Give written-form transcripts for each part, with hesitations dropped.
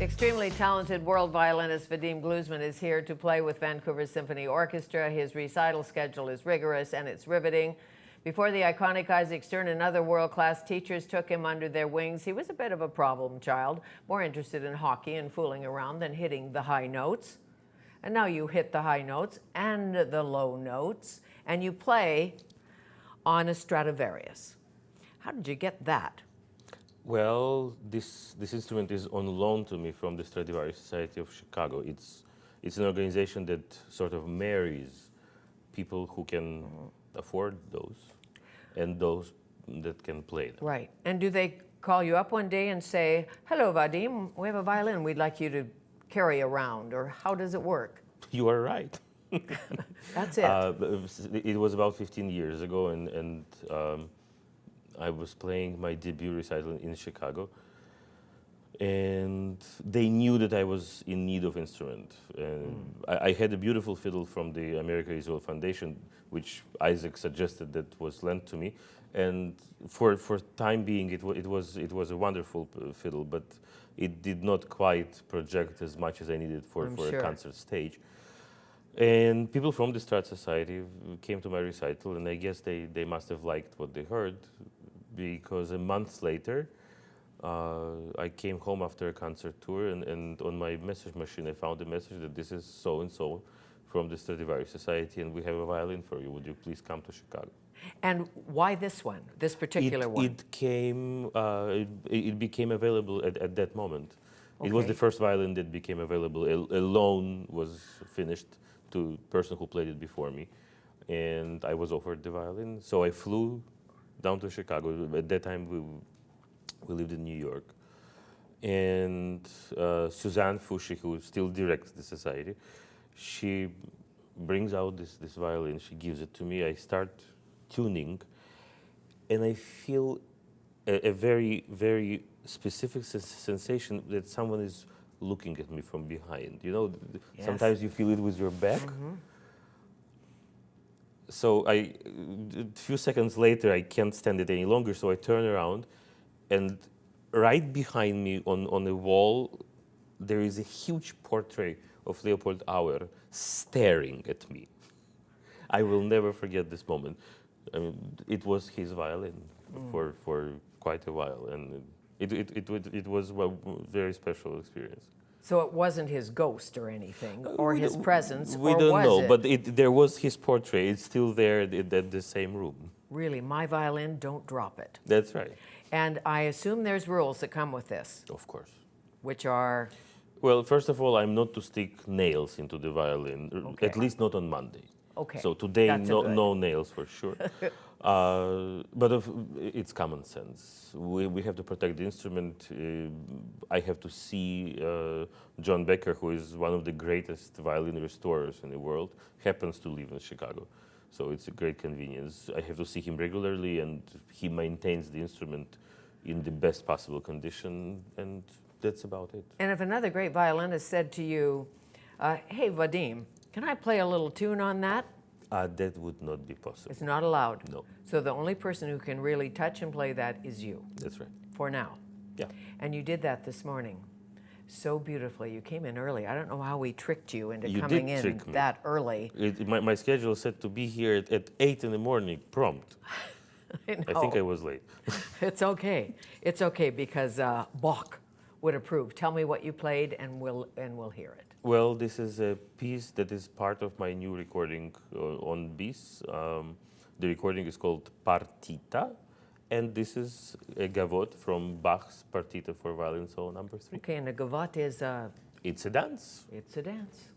Extremely talented world violinist Vadim Gluzman is here to play with Vancouver Symphony Orchestra. His recital schedule is rigorous and it's riveting. Before the iconic Isaac Stern and other world-class teachers took him under their wings, he was a bit of a problem child, more interested in hockey and fooling around than hitting the high notes. And now you hit the high notes and the low notes, and you play on a Stradivarius. How did you get that? Well, this instrument is on loan to me from the Stradivarius Society of Chicago. It's an organization that sort of marries people who can afford those and those that can play them. Right. And do they call you up one day and say, "Hello, Vadim, we have a violin we'd like you to carry around," or how does it work? You are right. That's it. It was about 15 years ago, and I was playing my debut recital in Chicago, and they knew that I was in need of instrument. I had a beautiful fiddle from the America-Israel Foundation, which Isaac suggested that was lent to me, and for time being, it was a wonderful fiddle, but it did not quite project as much as I needed for sure. a concert stage. And people from the Strat Society came to my recital, and I guess they must have liked what they heard, because a month later, I came home after a concert tour, and on my message machine I found a message that this is so-and-so from the Stradivarius Society, and we have a violin for you. Would you please come to Chicago? And why this one, this particular one? It became available at that moment. It was Okay. the first violin that became available. A loan was finished to the person who played it before me, and I was offered the violin. So I flew down to Chicago. At that time, we lived in New York. And Suzanne Fushi, who still directs the society, she brings out this violin. She gives it to me. I start tuning, and I feel a very, very specific sensation that someone is looking at me from behind. You know, Yes. sometimes you feel it with your back. So a few seconds later, I can't stand it any longer, so I turn around, and right behind me on the wall, there is a huge portrait of Leopold Auer staring at me. I will never forget this moment. I mean, it was his violin for quite a while, and it was a very special experience. So it wasn't his ghost or anything, or his presence, We or don't was know, it? but there was his portrait. It's still there at the same room. Really, my violin, don't drop it. That's right. And I assume there's rules that come with this, Of course. which are, Well, first of all, I'm not to stick nails into the violin, Okay. at least not on Monday. okay. So today, That's a good. no nails for sure. But it's common sense. We have to protect the instrument. I have to see John Becker, who is one of the greatest violin restorers in the world, happens to live in Chicago. So it's a great convenience. I have to see him regularly, and he maintains the instrument in the best possible condition, and that's about it. And if another great violinist said to you, "Hey, Vadim, can I play a little tune on that?" That would not be possible. It's not allowed. No, So the only person who can really touch and play that is you, that's right. for now. Yeah. And you did that this morning so beautifully. You came in early. I don't know how we tricked you into You coming did in trick me. that early. My schedule said to be here at 8 in the morning, prompt. I I think I know. was late. It's okay. It's okay because Bach would approve. Tell me what you played and we'll hear it. Well, this is a piece that is part of my new recording on bis. The recording is called Partita, and this is a gavotte from Bach's Partita for Violin Solo Number 3. Okay, and the gavotte is It's a dance. it's a dance.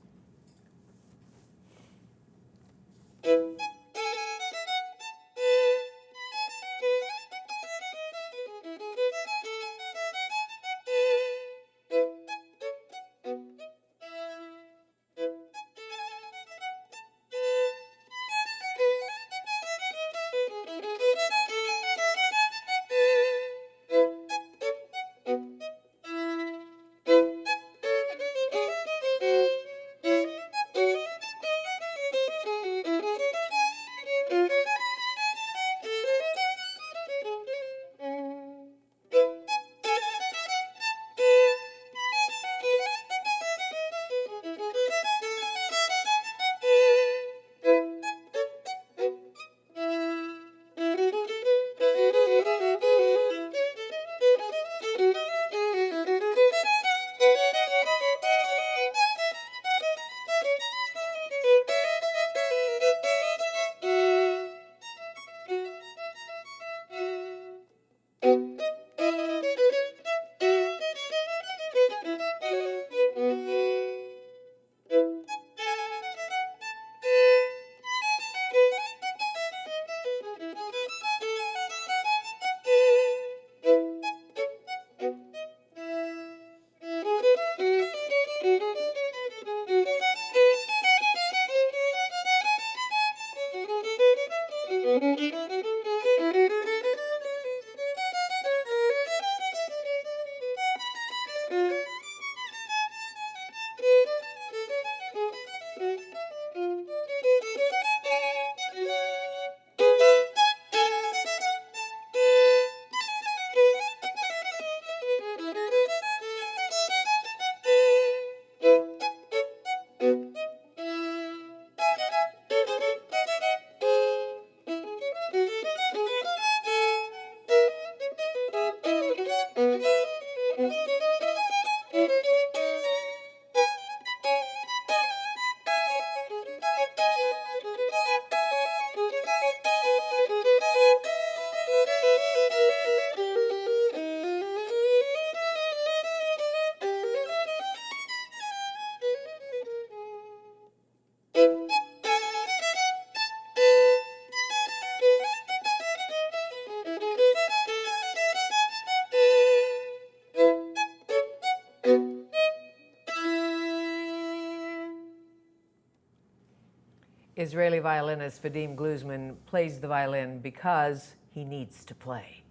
Israeli violinist Vadim Gluzman plays the violin because he needs to play.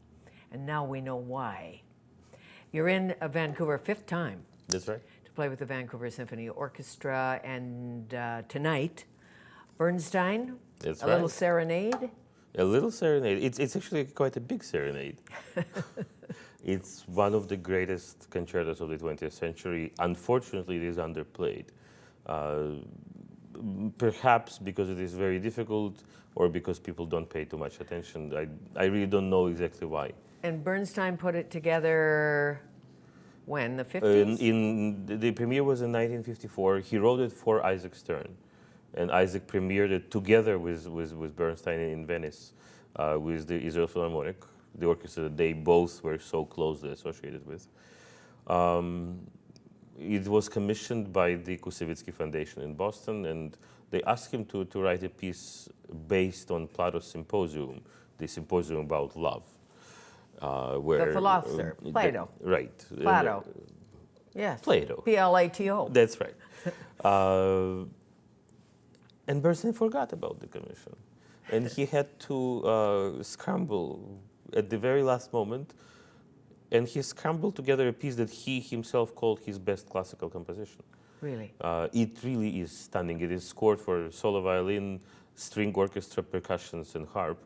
And now we know why. You're in Vancouver fifth time That's right. to play with the Vancouver Symphony Orchestra, and tonight, Bernstein, That's a right. little serenade. A little serenade. It's actually quite a big serenade. It's one of the greatest concertos of the 20th century. Unfortunately, it is underplayed. Perhaps because it is very difficult or because people don't pay too much attention. I really don't know exactly why. And Bernstein put it together when, the 50s? The premiere was in 1954. He wrote it for Isaac Stern. And Isaac premiered it together with Bernstein in Venice with the Israel Philharmonic, the orchestra that they both were so closely associated with. It was commissioned by the Kusevitsky Foundation in Boston, and they asked him to write a piece based on Plato's Symposium, the symposium about love. Where, The philosopher, Plato. Right. Plato. Yes. Plato. Plato. That's right. And Bernstein forgot about the commission. And he had to scramble at the very last moment. And he scrambled together a piece that he himself called his best classical composition. Really? It really is stunning. It is scored for solo violin, string orchestra, percussions, and harp.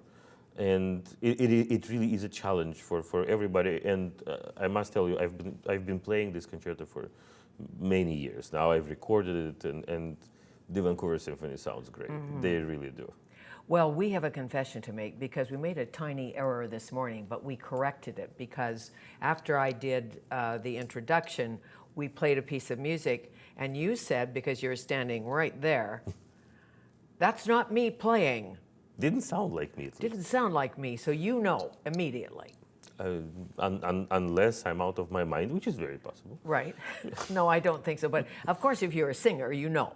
And it really is a challenge for everybody. And I must tell you, I've been playing this concerto for many years now. I've recorded it, and the Vancouver Symphony sounds great. Mm-hmm. They really do. Well, we have a confession to make because we made a tiny error this morning, but we corrected it because after I did the introduction, we played a piece of music, and you said, because you're standing right there, that's not me playing. Didn't sound like me. Didn't sound like me, so you know immediately. Unless I'm out of my mind, which is very possible. Right. No, I don't think so. But of course, if you're a singer, you know.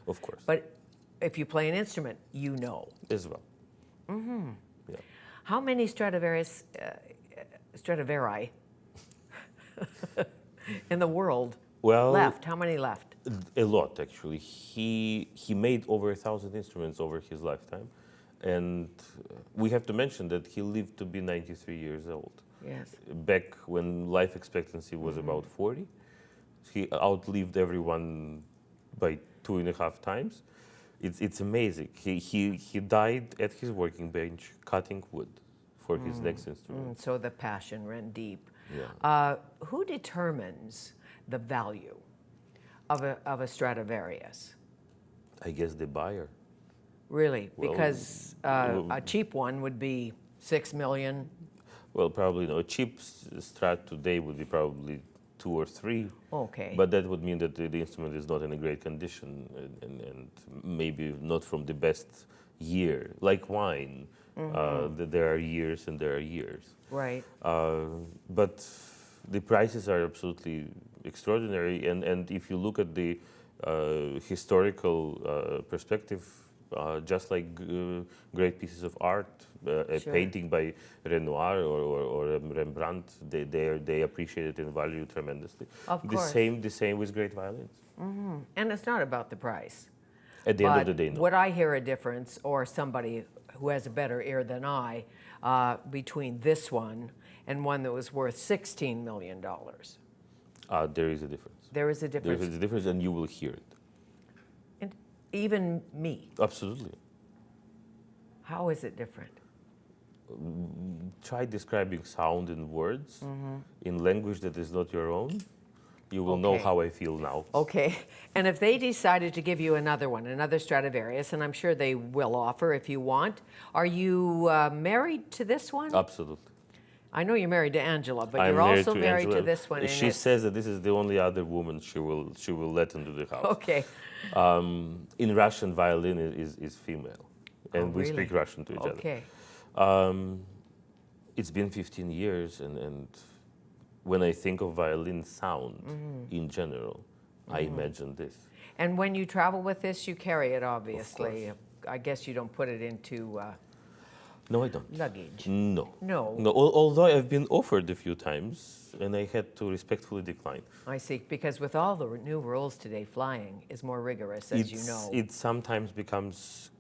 Of course. But if you play an instrument, you know. As well. Mm-hmm. Yeah. How many Stradivari in the world left? How many left? A lot, actually. He made over 1,000 instruments over his lifetime. And we have to mention that he lived to be 93 years old. Yes. Back when life expectancy was about 40. He outlived everyone by 2.5 times. It's amazing. He died at his working bench cutting wood for his next instrument. So the passion ran deep. Yeah. Who determines the value of a Stradivarius? I guess the buyer. Really? Well, because a cheap one would be $6 million. Well, probably no. A cheap Strat today would be probably 2 or 3. Okay. But that would mean that the instrument is not in a great condition and maybe not from the best year. Like wine, there are years and there are years. Right. But the prices are absolutely extraordinary. And if you look at the historical perspective, just like great pieces of art, a painting by Renoir or Rembrandt, they appreciate it in value tremendously. Of course. The same with great violins. Mm-hmm. And it's not about the price. At the end of the day, no. Would I hear a difference, or somebody who has a better ear than I, between this one and one that was worth $16 million? There is a difference. There is a difference. There is a difference, and you will hear it. And even me. Absolutely. How is it different? Try describing sound in words, in language that is not your own. You will know how I feel now. Okay. And if they decided to give you another one, another Stradivarius, and I'm sure they will offer if you want, are you married to this one? Absolutely. I know you're married to Angela, but I'm you're also to married Angela. to this one. She says that this is the only other woman she will let into the house. Okay. In Russian, violin is female, and we speak Russian to each other. Okay. It's been 15 years, and when I think of violin sound in general, I imagine this. And when you travel with this, you carry it, obviously. I guess you don't put it into No, I don't. luggage. No. No. Although I've been offered a few times, and I had to respectfully decline. I see, because with all the new rules today, flying is more rigorous, as you know. It sometimes becomes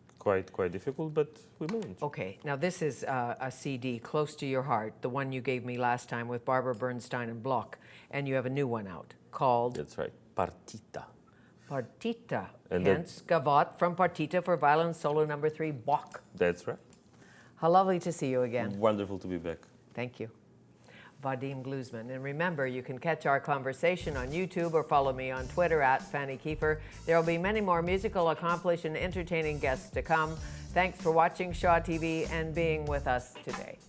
quite difficult, but we managed. Okay, now this is a CD close to your heart, the one you gave me last time with Barbara Bernstein and Bloch, and you have a new one out called That's right, Partita. Partita, And hence Gavotte from Partita for violin solo number 3, Bach. That's right. How lovely to see you again. Wonderful to be back. Thank you. Vadim Gluzman. And remember, you can catch our conversation on YouTube or follow me on Twitter at Fanny Kiefer. There will be many more musical, accomplished, and entertaining guests to come. Thanks for watching Shaw TV and being with us today.